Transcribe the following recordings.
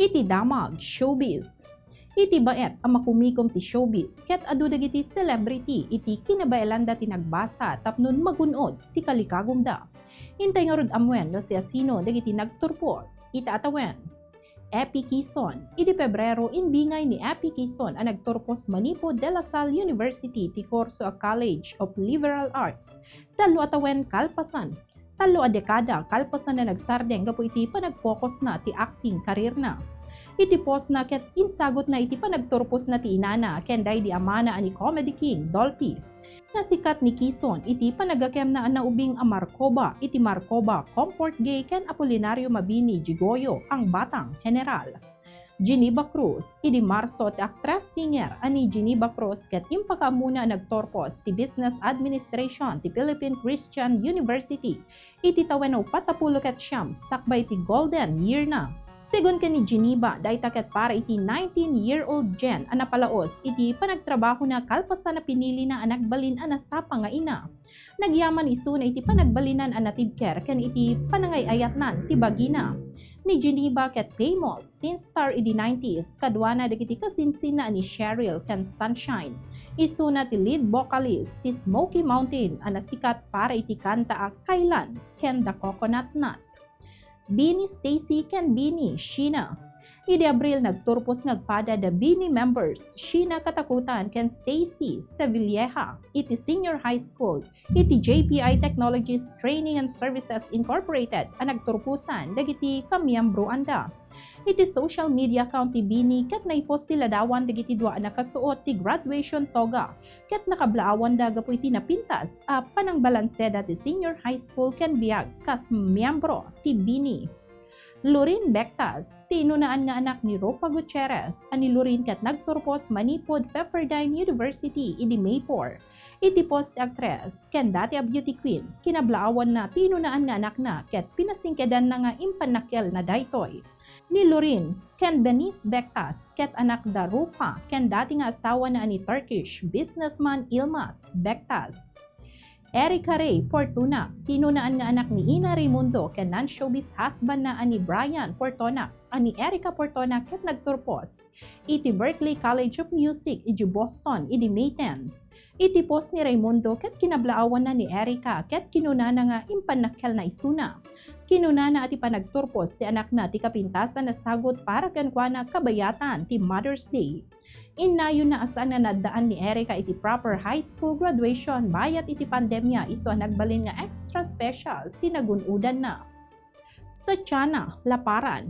Iti damag showbiz. Iti baet ang makumikom ti showbiz ket adu dagiti celebrity iti kinabailanda ti nagbasa tapnon magunod ti kalikagumda. Hintay nga rod amwen no siya sino dagiti nagturpos ita atawen. Epi Quezon. Iti Pebrero inbingay ni Epi Quezon ang nagturpos Manipod de la Salle University ti Corso a College of Liberal Arts. Talo atawen kalpasan. Talo a dekada kalpasan na nagsardeng gapo iti panagfocus na ti acting career na. Iti post na ket insagot na iti panagturpos na ti inana kenday di amana ani Comedy King Dolphy. Nasikat ni Quezon iti panagakem na naubing a Marcoba iti Marcoba Comfort Gay ken Apolinario Mabini Gigoyo ang batang general. Geneva Cruz, iti Marso ti actress singer ani Geneva Cruz ket impakaamuna nagtorpos ti Business Administration ti Philippine Christian University iti tawen 40 ket siyam sakbay ti golden year na. Sigon ka ni Geneva, dayta ket para iti 19-year-old Jen ang napalaos iti panagtrabaho na kalpasan na pinili na ang nagbalin ang nasapa nga ina. Nagyaman iso na iti panagbalinan ang natibker ken iti panangayayatnan ti bagina. Ni Geneva ket famous teen star iti 90s kadwana dagiti kasinsin na ni Cheryl ken Sunshine. Isu na ti lead vocalist ti Smoky Mountain ang nasikat para iti kanta a Kailan ken The Coconut Nut. Bini Stacy ken Bini Sheena. Iti Abril nagturpos ngagpada the Bini members Sheena Katakutan ken Stacy Sevilleja iti senior high school iti JPI Technologies Training and Services Incorporated ang nagturpusan dagiti kamiyembro anda. Iti social media account ti Bini ket naipost ti ladawan dagiti dua nakasuot ti graduation toga ket nakablaawan da gapu iti napintas a panangbalanseda ti senior high school ken biag kas miyembro ti Bini. Lorin Bectas, tinunaan nga anak ni Rofa Gutierrez, ani Lorin ket nagturpos Manipod Pepperdine University iti Mayport. Iti post actress ken dati a beauty queen, kinablaawan na tinunaan nga anak na ket pinasingkedan na nga impanakel na daytoy. Ni Lorin ken Benice Bectas ket anak da Rofa ken dati nga asawa na ani Turkish businessman Ilmas Bectas. Erica Ray Fortuna, tinunaan nga anak ni Ina Raimundo ken non-showbiz husband na ani Brian Fortuna, ani Erica Fortuna ket nagturpos iti Berklee College of Music iti Boston iti May 10. Iti post ni Raimundo ket kinablaawan na ni Erica ket kinunana nga impanakel na isuna. Kinunana ati panagturpos ti anak na ti kapintasan na sagot para kenkwana kabayatan ti Mother's Day. Inayon na asaan na naddaan ni Erica iti proper high school graduation bayat iti pandemya iso nagbalin nga extra special tinagunudan na. Satchana Laparan.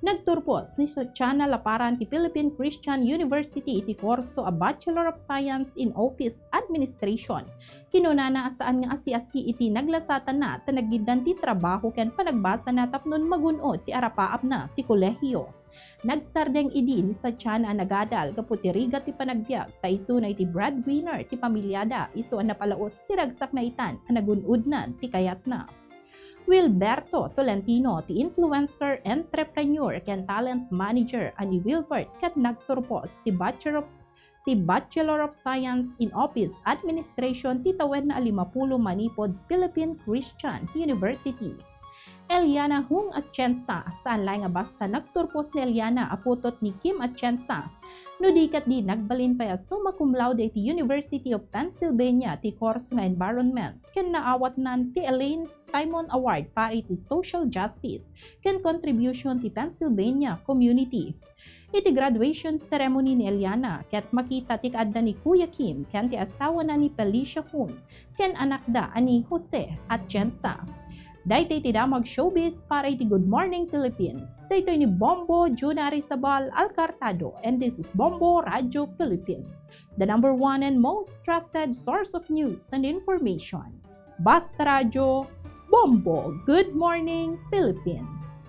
Nagturpos ni Satchana Laparan ti Philippine Christian University iti kurso a Bachelor of Science in Office Administration. Kinunana asaan nga asi-asi iti naglasatan na tanagiddan ti trabaho ken panagbasa na tapnon magunod ti arapaap na ti kolehiyo. Nagsardeng idi ni Satchana ang nagadal kaputi rigat ti panagbiag ta iso na iti breadwinner ti pamilyada iso ang napalaos ti ragsak na itan ang nagunudnan ti kayat na. Wilberto Tolentino ti influencer, entrepreneur ken talent manager ani Wilbert ket nagturpos ti Bachelor of Science in Office Administration ti tawen na 50 Manipod Philippine Christian University. Eliana Hung Atienza, saan lang nga basta nagturpos ni Eliana aputot ni Kim Atienza. No dikat di nagbalin pa summa cum laude ti University of Pennsylvania ti course nga environment ken naawat nan ti Elaine Simon Award para iti social justice ken contribution ti Pennsylvania community. Iti graduation ceremony ni Eliana ket makita ti kaadda ni Kuya Kim ken ti asawa na ni Felicia Hung ken anak da ani Jose Atienza. Daytoy ti damag showbiz para iti Good Morning Philippines. Daytoy ni Bombo Juna Rizabal Alcartado and this is Bombo Radio Philippines, the #1 and most trusted source of news and information. Basta Radio, Bombo, Good Morning Philippines.